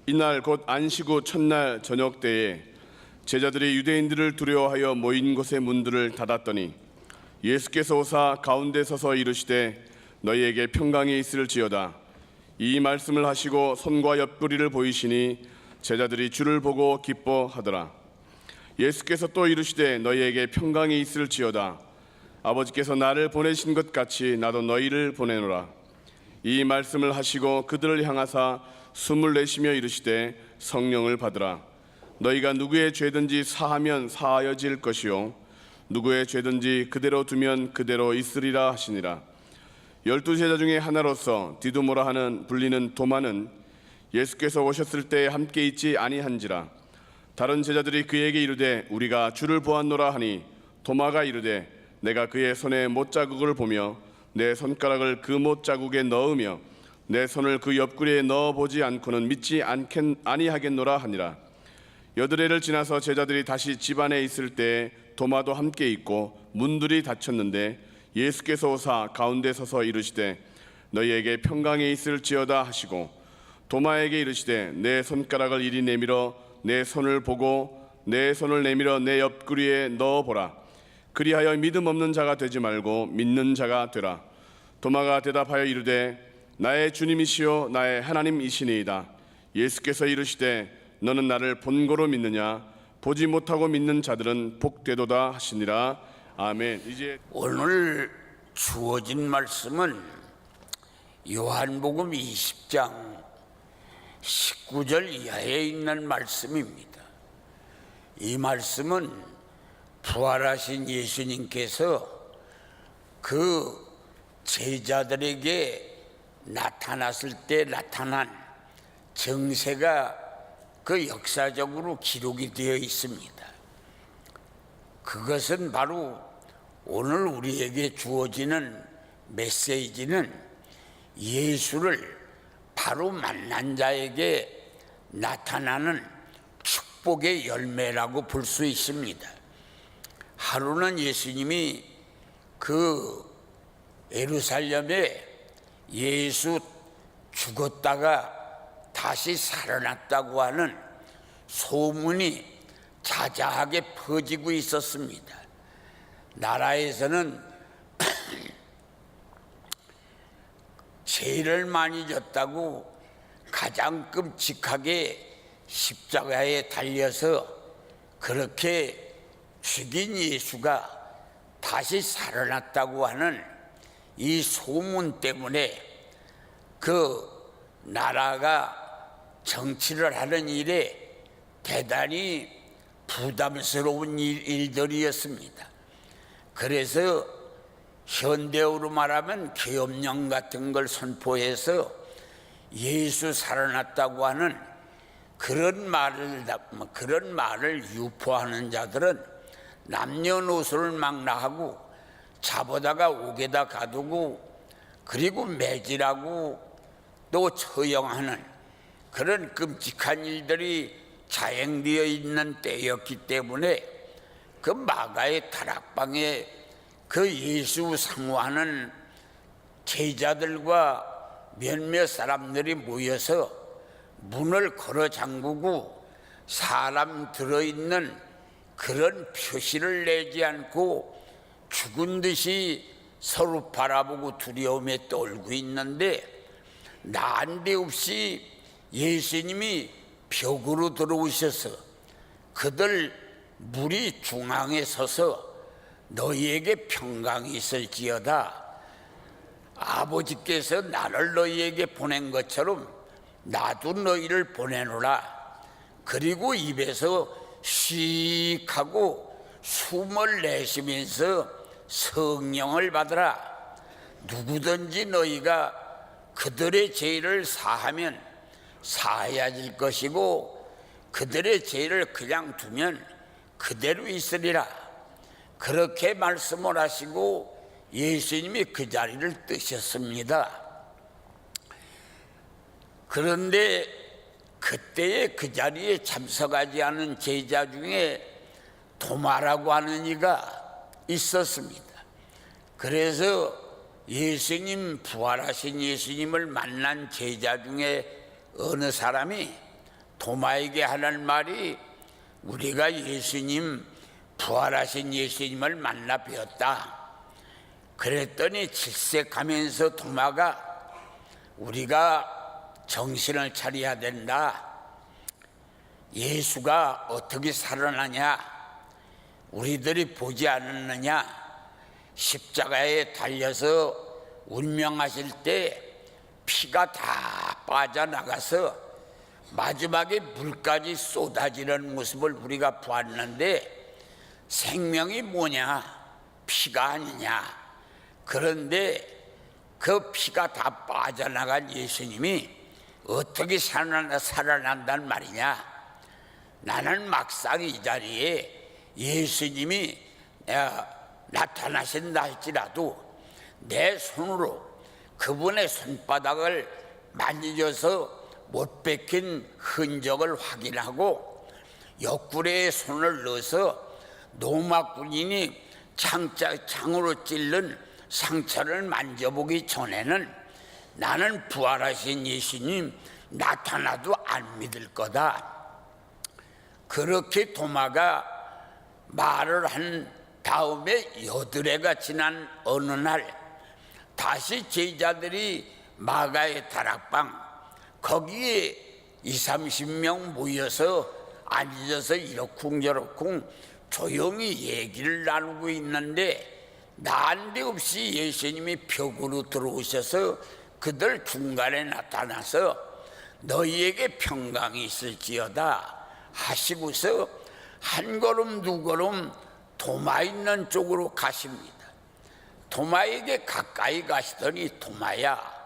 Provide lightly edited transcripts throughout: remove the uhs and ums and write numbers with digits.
이날 곧 안식 후 첫날 저녁 때에 제자들이 유대인들을 두려워하여 모인 곳의 문들을 닫았더니 예수께서 오사 가운데 서서 이르시되 너희에게 평강이 있을지어다. 이 말씀을 하시고 손과 옆구리를 보이시니 제자들이 주를 보고 기뻐하더라. 예수께서 또 이르시되 너희에게 평강이 있을지어다. 아버지께서 나를 보내신 것 같이 나도 너희를 보내노라. 이 말씀을 하시고 그들을 향하사 숨을 내쉬며 이르시되 성령을 받으라. 너희가 누구의 죄든지 사하면 사하여질 것이요 누구의 죄든지 그대로 두면 그대로 있으리라 하시니라. 12 제자 중에 하나로서 디두모라 하는 불리는 도마는 예수께서 오셨을 때에 함께 있지 아니한지라. 다른 제자들이 그에게 이르되 우리가 주를 보았노라 하니 도마가 이르되 내가 그의 손에 못자국을 보며 내 손가락을 그 못자국에 넣으며 내 손을 그 옆구리에 넣어보지 않고는 믿지 아니하겠노라 하니라. 8해를 지나서 제자들이 다시 집 안에 있을 때에 도마도 함께 있고 문들이 닫혔는데 예수께서 오사 가운데 서서 이르시되 너희에게 평강이 있을지어다 하시고 도마에게 이르시되 내 손가락을 이리 내밀어 내 손을 보고 내 손을 내밀어 내 옆구리에 넣어보라. 그리하여 믿음 없는 자가 되지 말고 믿는 자가 되라. 도마가 대답하여 이르되 나의 주님이시요 나의 하나님이시니이다. 예수께서 이르시되 너는 나를 본고로 믿느냐? 보지 못하고 믿는 자들은 복되도다 하시니라. 아멘. 이제 오늘 주어진 말씀은 요한복음 20장 19절 이하에 있는 말씀입니다. 이 말씀은 부활하신 예수님께서 그 제자들에게 나타났을 때 나타난 정세가 그 역사적으로 기록이 되어 있습니다. 그것은 바로 오늘 우리에게 주어지는 메시지는 예수를 바로 만난 자에게 나타나는 축복의 열매라고 볼 수 있습니다. 하루는 예수님이 그 예루살렘에 예수 죽었다가 다시 살아났다고 하는 소문이 자자하게 퍼지고 있었습니다. 나라에서는 죄를 많이 졌다고 가장 끔찍하게 십자가에 달려서 그렇게 죽인 예수가 다시 살아났다고 하는 이 소문 때문에 그 나라가 정치를 하는 일에 대단히 부담스러운 일들이었습니다. 그래서 현대어로 말하면 계엄령 같은 걸 선포해서 예수 살아났다고 하는 그런 말을 유포하는 자들은 남녀노소를 망라하고 잡아다가 옥에다 가두고 그리고 매질하고 또 처형하는 그런 끔찍한 일들이 자행되어 있는 때였기 때문에 그 마가의 다락방에 그 예수 상호하는 제자들과 몇몇 사람들이 모여서 문을 걸어 잠그고 사람 들어있는 그런 표시를 내지 않고 죽은 듯이 서로 바라보고 두려움에 떨고 있는데 난데없이 예수님이 벽으로 들어오셔서 그들 무리 중앙에 서서 너희에게 평강이 있을지어다. 아버지께서 나를 너희에게 보낸 것처럼 나도 너희를 보내노라. 그리고 입에서 씩 하고 숨을 내쉬면서 성령을 받으라. 누구든지 너희가 그들의 죄를 사하면 사하여질 것이고 그들의 죄를 그냥 두면 그대로 있으리라. 그렇게 말씀을 하시고 예수님이 그 자리를 뜨셨습니다. 그런데 그때에 그 자리에 참석하지 않은 제자 중에 도마라고 하는 이가 있었습니다. 그래서 예수님 부활하신 예수님을 만난 제자 중에 어느 사람이 도마에게 하는 말이 우리가 부활하신 예수님을 만나 뵈었다. 그랬더니 질색하면서 도마가 우리가 정신을 차려야 된다. 예수가 어떻게 살아나냐? 우리들이 보지 않았느냐? 십자가에 달려서 운명하실 때 피가 다 빠져나가서 마지막에 물까지 쏟아지는 모습을 우리가 보았는데 생명이 뭐냐? 피가 아니냐? 그런데 그 피가 다 빠져나간 예수님이 어떻게 살아난단 말이냐? 나는 막상 이 자리에 예수님이 나타나신다 할지라도 내 손으로 그분의 손바닥을 만져서 못 베낀 흔적을 확인하고 옆구리에 손을 넣어서 노마군인이 창으로 찔른 상처를 만져보기 전에는 나는 부활하신 예수님 나타나도 안 믿을 거다. 그렇게 도마가 말을 한 다음에 여드레가 지난 어느 날 다시 제자들이 마가의 다락방 거기에 20-30명 모여서 앉아서 이러쿵저러쿵 조용히 얘기를 나누고 있는데 난데없이 예수님이 벽으로 들어오셔서 그들 중간에 나타나서 너희에게 평강이 있을지어다 하시고서 한 걸음 두 걸음 도마 있는 쪽으로 가십니다. 도마에게 가까이 가시더니 도마야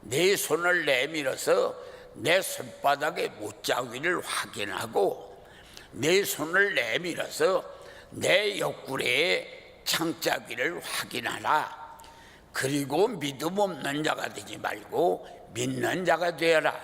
내 손을 내밀어서 내 손바닥의 못자국을 확인하고 내 손을 내밀어서 내 옆구리에 창자기를 확인하라. 그리고 믿음 없는 자가 되지 말고 믿는 자가 되어라.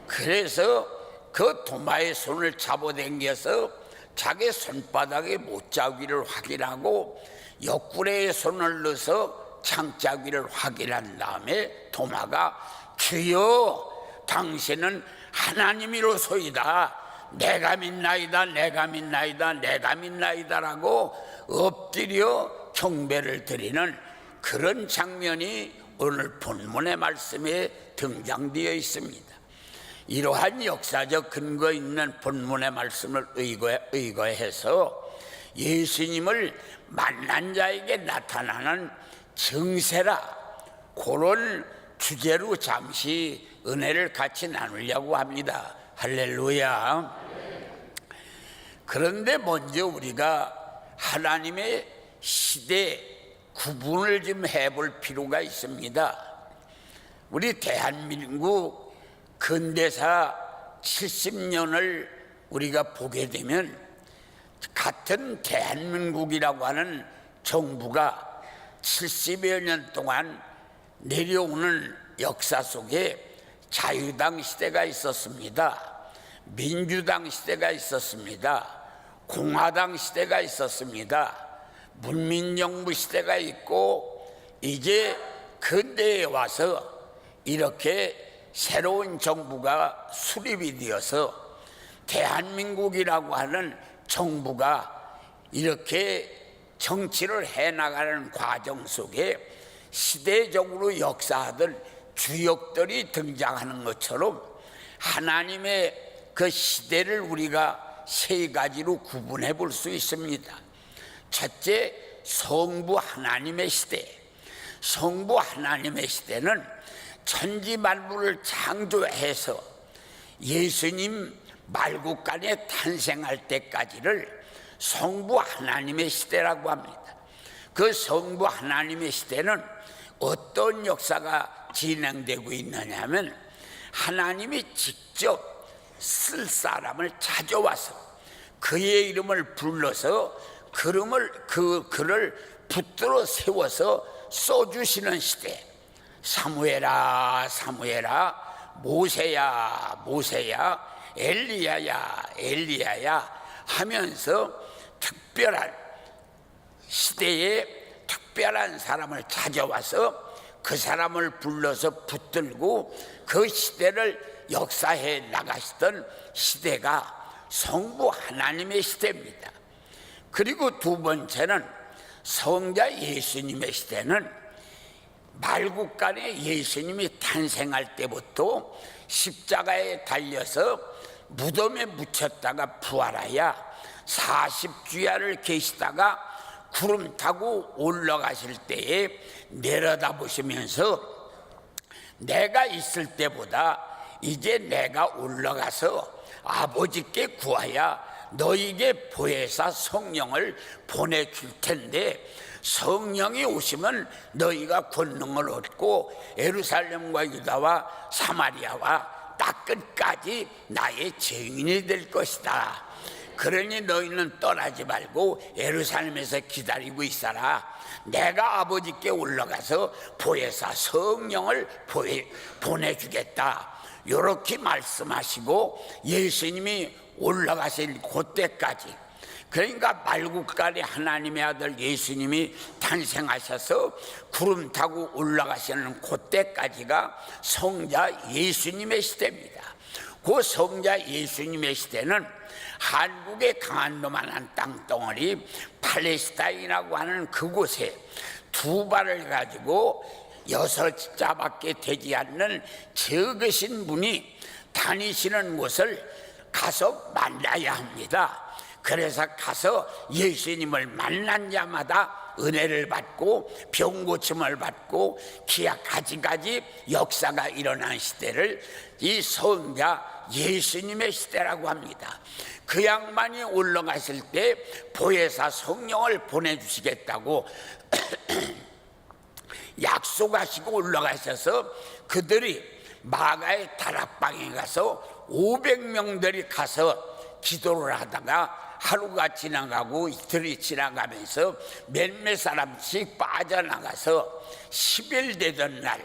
그래서 그 도마의 손을 잡아당겨서 자기 손바닥의 못자국을 확인하고 옆구리에 손을 넣어서 창자국을 확인한 다음에 도마가 주여 당신은 하나님이로소이다. 내가 믿나이다 내가 믿나이다 내가 믿나이다라고 엎드려 경배를 드리는 그런 장면이 오늘 본문의 말씀에 등장되어 있습니다. 이러한 역사적 근거 있는 본문의 말씀을 의거해서 예수님을 만난 자에게 나타나는 증세라 그런 주제로 잠시 은혜를 같이 나누려고 합니다. 할렐루야. 그런데 먼저 우리가 하나님의 시대 구분을 좀 해볼 필요가 있습니다. 우리 대한민국 근대사 70년을 우리가 보게 되면 같은 대한민국이라고 하는 정부가 70여 년 동안 내려오는 역사 속에 자유당 시대가 있었습니다. 민주당 시대가 있었습니다. 공화당 시대가 있었습니다. 문민정부 시대가 있고 이제 근대에 와서 이렇게 새로운 정부가 수립이 되어서 대한민국이라고 하는 정부가 이렇게 정치를 해나가는 과정 속에 시대적으로 역사하던 주역들이 등장하는 것처럼 하나님의 그 시대를 우리가 세 가지로 구분해 볼 수 있습니다. 첫째, 성부 하나님의 시대. 성부 하나님의 시대는 천지 만물을 창조해서 예수님 말국간에 탄생할 때까지를 성부 하나님의 시대라고 합니다. 그 성부 하나님의 시대는 어떤 역사가 진행되고 있느냐면 하나님이 직접 쓸 사람을 찾아와서 그의 이름을 불러서 그를 붙들어 세워서 써주시는 시대. 사무엘아 사무엘아, 모세야 모세야, 엘리야야 엘리야야 하면서 특별한 시대에 특별한 사람을 찾아와서 그 사람을 불러서 붙들고 그 시대를 역사해 나가시던 시대가 성부 하나님의 시대입니다. 그리고 두 번째는 성자 예수님의 시대는 말국간에 예수님이 탄생할 때부터 십자가에 달려서 무덤에 묻혔다가 부활하여 40주야를 계시다가 구름 타고 올라가실 때에 내려다보시면서 내가 있을 때보다 이제 내가 올라가서 아버지께 구하여 너희에게 보혜사 성령을 보내줄 텐데 성령이 오시면 너희가 권능을 얻고 예루살렘과 유다와 사마리아와 딱 끝까지 나의 증인이 될 것이다. 그러니 너희는 떠나지 말고 예루살렘에서 기다리고 있어라. 내가 아버지께 올라가서 보혜사 성령을 보내주겠다. 이렇게 말씀하시고 예수님이 올라가실 그때까지, 그러니까 말국간에 하나님의 아들 예수님이 탄생하셔서 구름 타고 올라가시는 그때까지가 성자 예수님의 시대입니다. 그 성자 예수님의 시대는 한국의 강한도만한 땅덩어리 팔레스타인이라고 하는 그곳에 두 발을 가지고 6자밖에 되지 않는 적으신 분이 다니시는 곳을 가서 만나야 합니다. 그래서 가서 예수님을 만난 자마다 은혜를 받고 병고침을 받고 기약 가지가지 역사가 일어난 시대를 이 성자 예수님의 시대라고 합니다. 그 양반이 올라가실 때 보혜사 성령을 보내주시겠다고 약속하시고 올라가셔서 그들이 마가의 다락방에 가서 500명들이 가서 기도를 하다가 하루가 지나가고 이틀이 지나가면서 몇몇 사람씩 빠져나가서 10일 되던 날,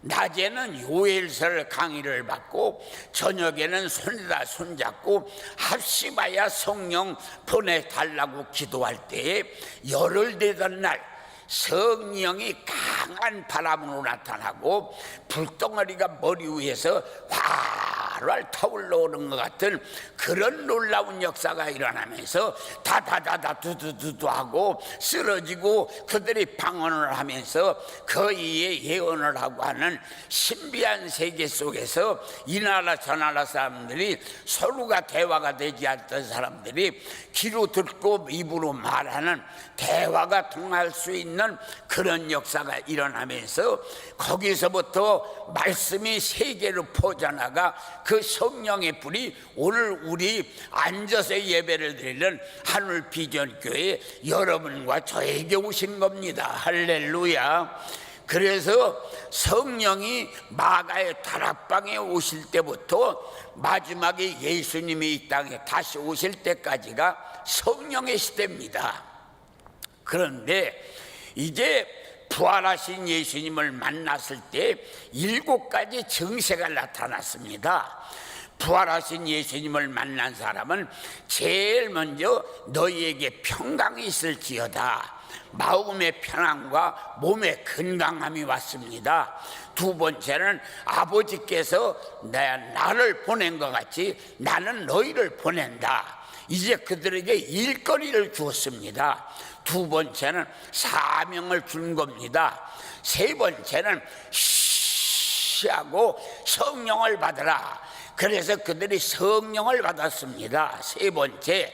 낮에는 요엘설 강의를 받고 저녁에는 손에다 손잡고 합심하여 성령 보내달라고 기도할 때에 열흘 되던 날 성령이 강한 바람으로 나타나고 불덩어리가 머리 위에서 활활 타올라오는 것 같은 그런 놀라운 역사가 일어나면서 다다다다 두두두두 하고 쓰러지고 그들이 방언을 하면서 거의의 예언을 하고 하는 신비한 세계 속에서 이 나라 저 나라 사람들이 서로가 대화가 되지 않던 사람들이 귀로 듣고 입으로 말하는 대화가 통할 수 있는 그런 역사가 일어나면서 거기서부터 말씀이 세계로 퍼져나가 그 성령의 불이 오늘 우리 앉아서 예배를 드리는 하늘 비전교회 여러분과 저에게 오신 겁니다. 할렐루야. 그래서 성령이 마가의 다락방에 오실 때부터 마지막에 예수님이 이 땅에 다시 오실 때까지가 성령의 시대입니다. 그런데 이제 부활하신 예수님을 만났을 때 7가지 증세가 나타났습니다. 부활하신 예수님을 만난 사람은 제일 먼저 너희에게 평강이 있을지어다. 마음의 편안과 몸의 건강함이 왔습니다. 두 번째는 아버지께서 나를 보낸 것 같이 나는 너희를 보낸다. 이제 그들에게 일거리를 주었습니다. 두 번째는 사명을 준 겁니다. 세 번째는 하고 성령을 받으라. 그래서 그들이 성령을 받았습니다. 세 번째.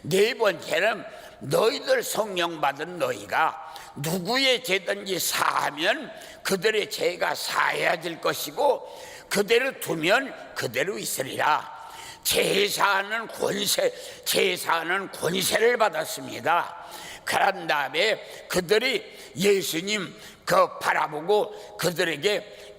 네 번째는 너희들 성령 받은 너희가 누구의 죄든지 사하면 그들의 죄가 사해질 것이고 그대로 두면 그대로 있으리라. 제사하는 권세를 받았습니다. 그런 다음에 그들이 예수님 바라보고 그들에게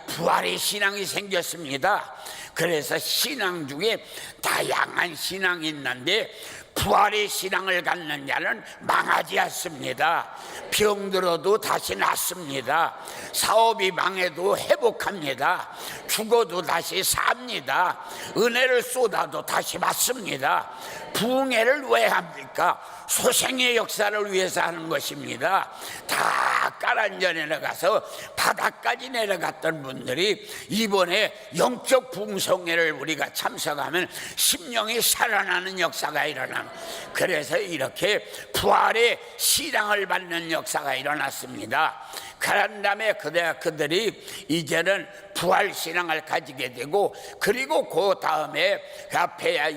부활의 신앙이 생겼습니다. 그래서 신앙 중에 다양한 신앙이 있는데 부활의 신앙을 갖는 자는 망하지 않습니다. 병들어도 다시 낫습니다. 사업이 망해도 회복합니다. 죽어도 다시 삽니다. 은혜를 쏟아도 다시 받습니다. 부흥회를 왜 합니까? 소생의 역사를 위해서 하는 것입니다. 다 깔아앉아 내려가서 바닥까지 내려갔던 분들이 이번에 영적 부흥성회를 우리가 참석하면 심령이 살아나는 역사가 일어납니다. 그래서 이렇게 부활의 신앙을 받는 역사가 일어났습니다. 그런 다음에 그들이 이제는 부활 신앙을 가지게 되고, 그리고 그 다음에 그 앞에야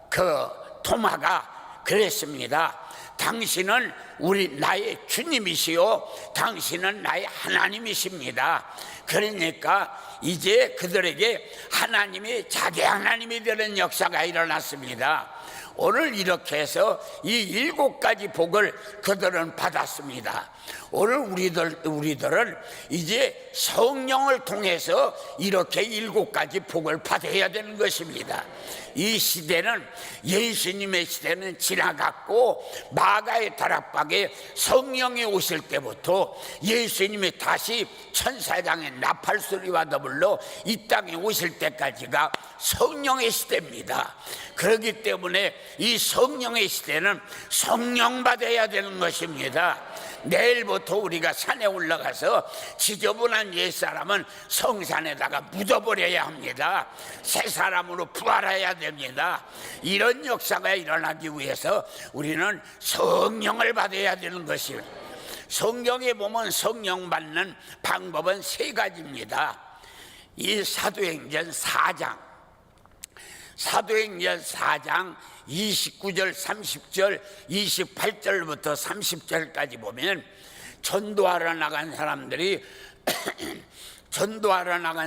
그 토마가 그랬습니다. 당신은 나의 주님이시요 당신은 나의 하나님이십니다. 그러니까 이제 그들에게 하나님이 자기 하나님이 되는 역사가 일어났습니다. 오늘 이렇게 해서 이 7가지 복을 그들은 받았습니다. 오늘 우리들은 이제 성령을 통해서 이렇게 7가지 복을 받아야 되는 것입니다. 이 시대는, 예수님의 시대는 지나갔고, 마가의 다락방에 성령이 오실 때부터 예수님이 다시 천사장의 나팔소리와 더불어 이 땅에 오실 때까지가 성령의 시대입니다. 그렇기 때문에 이 성령의 시대는 성령 받아야 되는 것입니다. 내일부터 우리가 산에 올라가서 지저분한 옛사람은 성산에다가 묻어버려야 합니다. 새 사람으로 부활해야 됩니다. 이런 역사가 일어나기 위해서 우리는 성령을 받아야 되는 것입니다. 성경에 보면 성령 받는 방법은 3가지입니다. 이 사도행전 4장 29절, 30절, 28절부터 30절까지 보면 전도하러 나간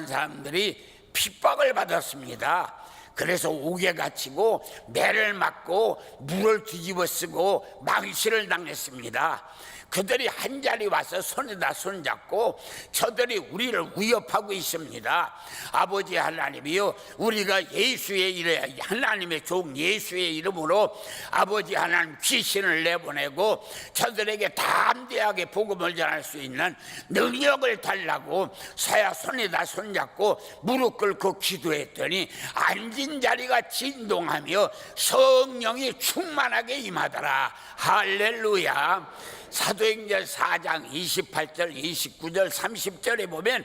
사람들이 핍박을 받았습니다. 그래서 옥에 갇히고 매를 맞고 물을 뒤집어 쓰고 망치를 당했습니다. 그들이 한 자리 와서 손에다 손잡고 저들이 우리를 위협하고 있습니다. 아버지 하나님이요, 우리가 예수의 이름, 하나님의 종 예수의 이름으로 아버지 하나님 귀신을 내보내고 저들에게 담대하게 복음을 전할 수 있는 능력을 달라고 서야 손에다 손잡고 무릎 꿇고 기도했더니 앉은 자리가 진동하며 성령이 충만하게 임하더라. 할렐루야. 사도행전 4장 28절, 29절, 30절에 보면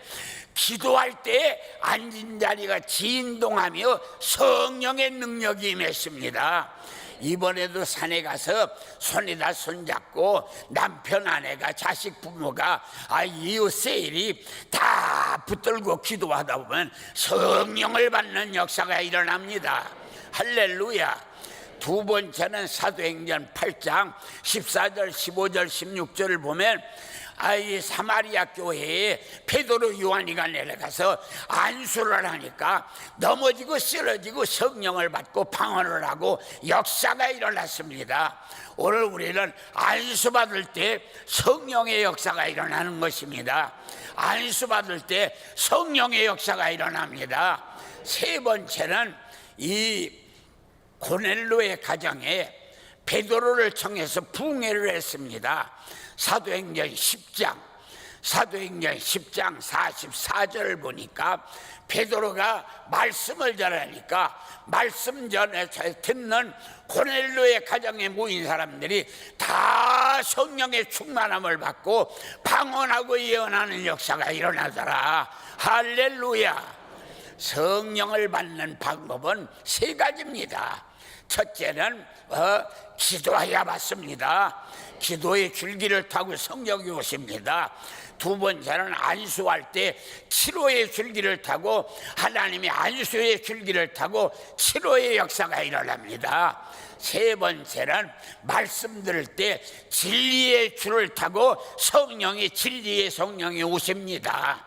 기도할 때 앉은 자리가 진동하며 성령의 능력이 임했습니다. 이번에도 산에 가서 손에다 손잡고 남편, 아내가, 자식, 부모가, 이웃, 세일이 다 붙들고 기도하다 보면 성령을 받는 역사가 일어납니다. 할렐루야. 2번째는 사도행전 8장 14절, 15절, 16절을 보면 이 사마리아 교회에 베드로, 요한이가 내려가서 안수를 하니까 넘어지고 쓰러지고 성령을 받고 방언을 하고 역사가 일어났습니다. 오늘 우리는 안수 받을 때 성령의 역사가 일어나는 것입니다. 안수 받을 때 성령의 역사가 일어납니다. 3번째는 이 고넬로의 가정에 베드로를 청해서 부흥회를 했습니다. 사도행전 10장 44절을 보니까 베드로가 말씀을 전하니까 말씀 전에 듣는 고넬로의 가정에 모인 사람들이 다 성령의 충만함을 받고 방언하고 예언하는 역사가 일어나더라. 할렐루야. 성령을 받는 방법은 3가지입니다. 첫째는 기도해야 받습니다. 기도의 줄기를 타고 성령이 오십니다. 2번째는 안수할 때 치료의 줄기를 타고 하나님이 안수의 줄기를 타고 치료의 역사가 일어납니다. 3번째는 말씀 들을 때 진리의 줄을 타고 진리의 성령이 오십니다.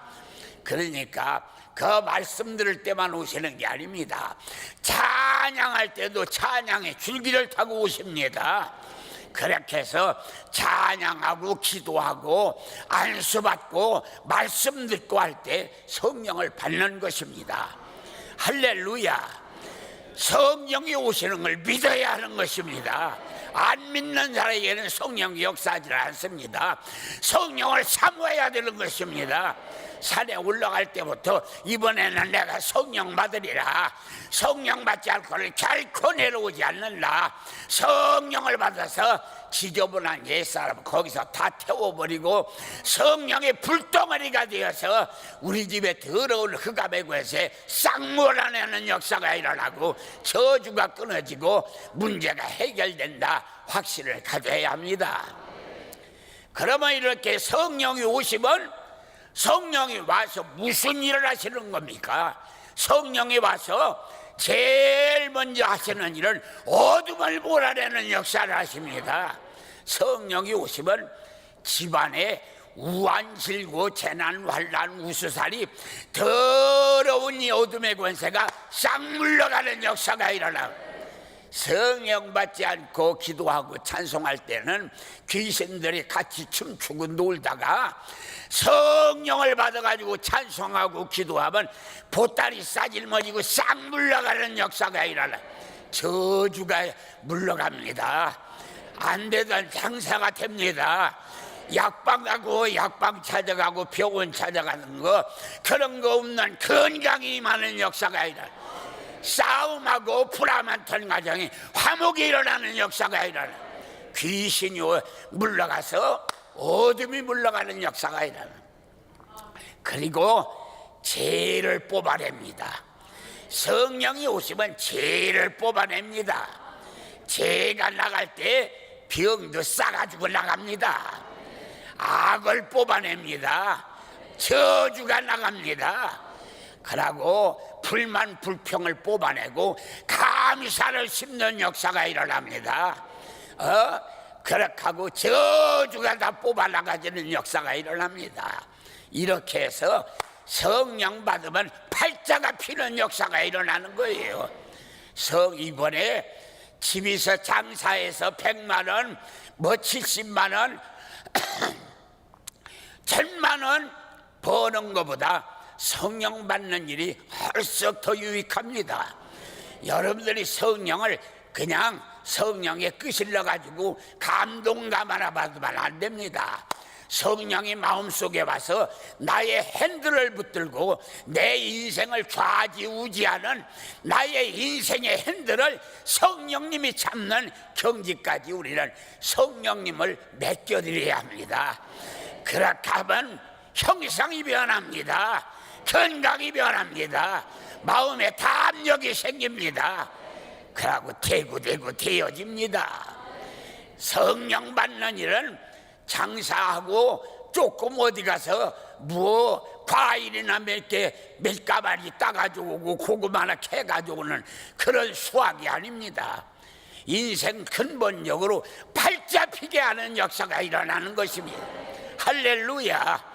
그러니까 그 말씀 들을 때만 오시는 게 아닙니다. 찬양할 때도 찬양의 줄기를 타고 오십니다. 그렇게 해서 찬양하고 기도하고 안수받고 말씀 듣고 할 때 성령을 받는 것입니다. 할렐루야. 성령이 오시는 걸 믿어야 하는 것입니다. 안 믿는 사람에게는 성령이 역사하지 않습니다. 성령을 사모해야 되는 것입니다. 산에 올라갈 때부터 이번에는 내가 성령 받으리라, 성령 받지 않고는 결코 내려오지 않는다. 성령을 받아서 지저분한 옛사람 거기서 다 태워버리고 성령의 불덩어리가 되어서 우리 집에 더러운 흑암의곳에 싹 몰아내는 역사가 일어나고 저주가 끊어지고 문제가 해결된다 확신을 가져야 합니다. 그러면 이렇게 성령이 오시면 성령이 와서 무슨 일을 하시는 겁니까? 성령이 와서 제일 먼저 하시는 일은 어둠을 몰아내는 역사를 하십니다. 성령이 오시면 집안에 우환, 질고, 재난, 환난, 우수살이 더러운 이 어둠의 권세가 싹 물러가는 역사가 일어나요. 성령 받지 않고 기도하고 찬송할 때는 귀신들이 같이 춤추고 놀다가 성령을 받아가지고 찬송하고 기도하면 보따리 싸질머지고 싹 물러가는 역사가 일어나. 저주가 물러갑니다. 안 되던 장사가 됩니다. 약방 가고 약방 찾아가고 병원 찾아가는 거 그런 거 없는 건강이 많은 역사가 일어나. 싸움하고 불화만던 가정에 화목이 일어나는 역사가 일어나. 귀신이 물러가서 어둠이 물러가는 역사가 일어나. 그리고 죄를 뽑아냅니다. 성령이 오시면 죄를 뽑아냅니다. 죄가 나갈 때 병도 싸가지고 나갑니다. 악을 뽑아냅니다. 저주가 나갑니다. 그러고 불만 불평을 뽑아내고 감사를 심는 역사가 일어납니다. 그렇게 하고 저주가 다 뽑아나가지는 역사가 일어납니다. 이렇게 해서 성령 받으면 팔자가 피는 역사가 일어나는 거예요. 이번에 집에서 장사해서 100만원, 뭐 70만원, 1000만원 버는 것보다 성령 받는 일이 훨씬 더 유익합니다. 여러분들이 성령을 그냥 성령의 끝을 넣어가지고 감동감 하나 받으면 안 됩니다. 성령이 마음속에 와서 나의 핸들을 붙들고 내 인생을 좌지우지하는 나의 인생의 핸들을 성령님이 잡는 경지까지 우리는 성령님을 맡겨드려야 합니다. 그렇게 하면 형상이 변합니다. 건강이 변합니다. 마음에 담력이 생깁니다. 그러고 대구대구 되어집니다. 성령 받는 일은 장사하고 조금 어디 가서 뭐 과일이나 몇 가마리 따가지고 오고 고구마 하나 캐가지고 오는 그런 수확이 아닙니다. 인생 근본적으로 팔자 피게 하는 역사가 일어나는 것입니다. 할렐루야.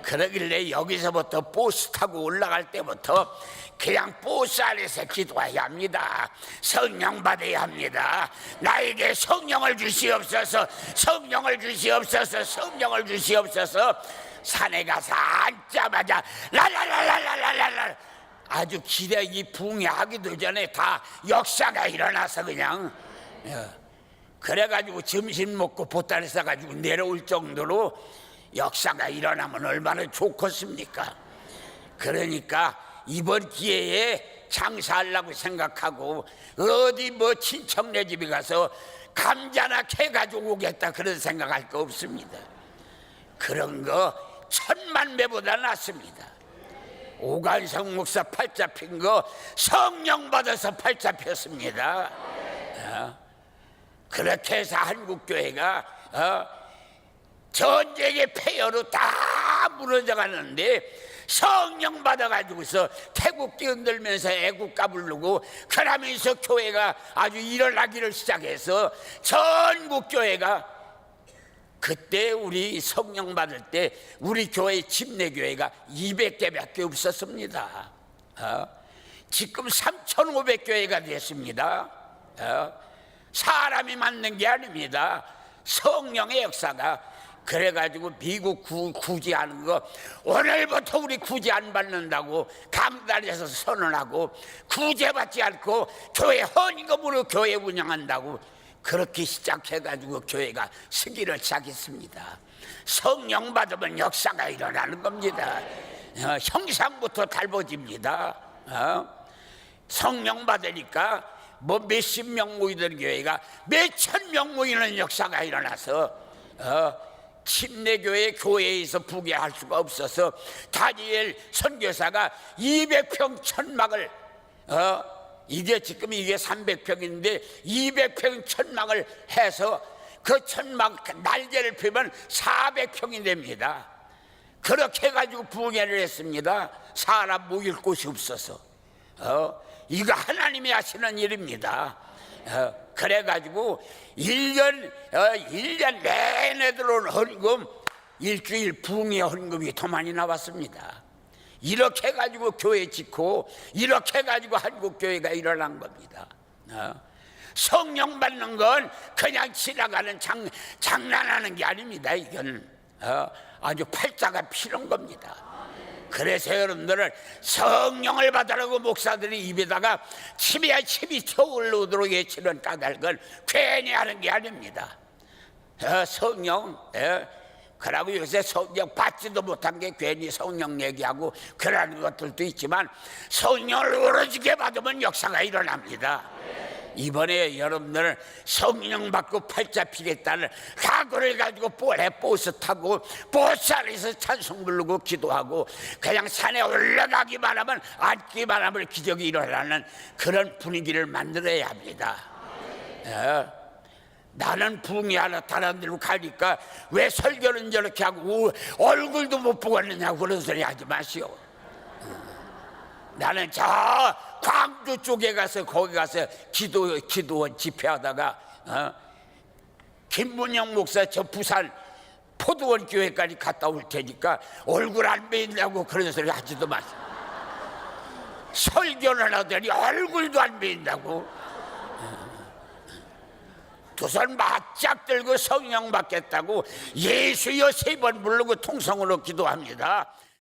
그러길래 여기서부터 버스 타고 올라갈 때부터 그냥 버스 안에서 기도해야 합니다. 성령 받아야 합니다. 나에게 성령을 주시옵소서, 성령을 주시옵소서, 성령을 주시옵소서. 산에 가서 앉자마자 랄랄랄랄랄랄랄 아주 기대기 붕괴하기도 전에 다 역사가 일어나서 그냥 그래가지고 점심 먹고 보따리 싸가지고 내려올 정도로 역사가 일어나면 얼마나 좋겠습니까? 그러니까 이번 기회에 장사하려고 생각하고 어디 뭐 친척네 집에 가서 감자나 캐 가지고 오겠다 그런 생각할 거 없습니다. 그런 거 1000만 배보다 낫습니다. 오관성 목사 팔자 핀 거 성령 받아서 팔자 폈습니다. 그렇게 해서 한국교회가 전쟁의 폐허로 다 무너져 가는데 성령 받아가지고서 태국기 흔들면서 애국가 부르고 그러면서 교회가 아주 일어나기를 시작해서 전국 교회가 그때 우리 성령 받을 때 우리 교회 집내교회가 200개밖에 없었습니다. 지금 3,500교회가 됐습니다. 사람이 만든 게 아닙니다. 성령의 역사가 그래가지고 미국 구제하는 거 오늘부터 우리 구제 안 받는다고 강단에서 선언하고 구제받지 않고 교회 헌금으로 교회 운영한다고 그렇게 시작해가지고 교회가 서기를 시작했습니다. 성령 받으면 역사가 일어나는 겁니다. 형상부터 달라집니다. 성령 받으니까 뭐 몇십 명 모이던 교회가 몇천 명 모이는 역사가 일어나서 침례교회 교회에서 부귀할 수가 없어서 다니엘 선교사가 200평 천막을 이게 지금 이게 300평인데 200평 천막을 해서 그 천막 날개를 펴면 400평이 됩니다. 그렇게 해가지고 부흥회를 했습니다. 사람 모일 곳이 없어서. 이거 하나님이 하시는 일입니다. 그래가지고 1년 내내 들어온 헌금 일주일 부흥회 헌금이 더 많이 나왔습니다. 이렇게 해가지고 교회 짓고 이렇게 해가지고 한국교회가 일어난 겁니다. 성령 받는 건 그냥 지나가는 장난하는 게 아닙니다. 이건 아주 팔자가 필요한 겁니다. 그래서 여러분들은 성령을 받으라고 목사들이 입에다가 침이 쳐올라오도록 외치는 까닭은 괜히 하는 게 아닙니다. 성령 그러고 요새 성령 받지도 못한 게 괜히 성령 얘기하고 그러는 것들도 있지만 성령을 오로지게 받으면 역사가 일어납니다. 이번에 여러분들은 성령 받고 팔자 피겠다는 각오를 가지고 뽀에 버스 타고 버스 안에서 찬송 부르고 기도하고 그냥 산에 올라가기만 하면 앉기만 하면 기적이 일어나는 그런 분위기를 만들어야 합니다. 나는 부흥이 하나 다른 데로 가니까 왜 설교는 저렇게 하고 얼굴도 못 보고 왔느냐고 그런 소리 하지 마시오. 나는 저 광주 쪽에 가서 거기 가서 기도원 집회하다가 김문영 목사 저 부산 포도원 교회까지 갔다 올 테니까 얼굴 안 보인다고 그런 소리 하지도 마세요. 설교를 하더니 얼굴도 안 보인다고. 두 손 바짝 들고 성령 받겠다고 예수여 3번 부르고 통성으로 기도합니다.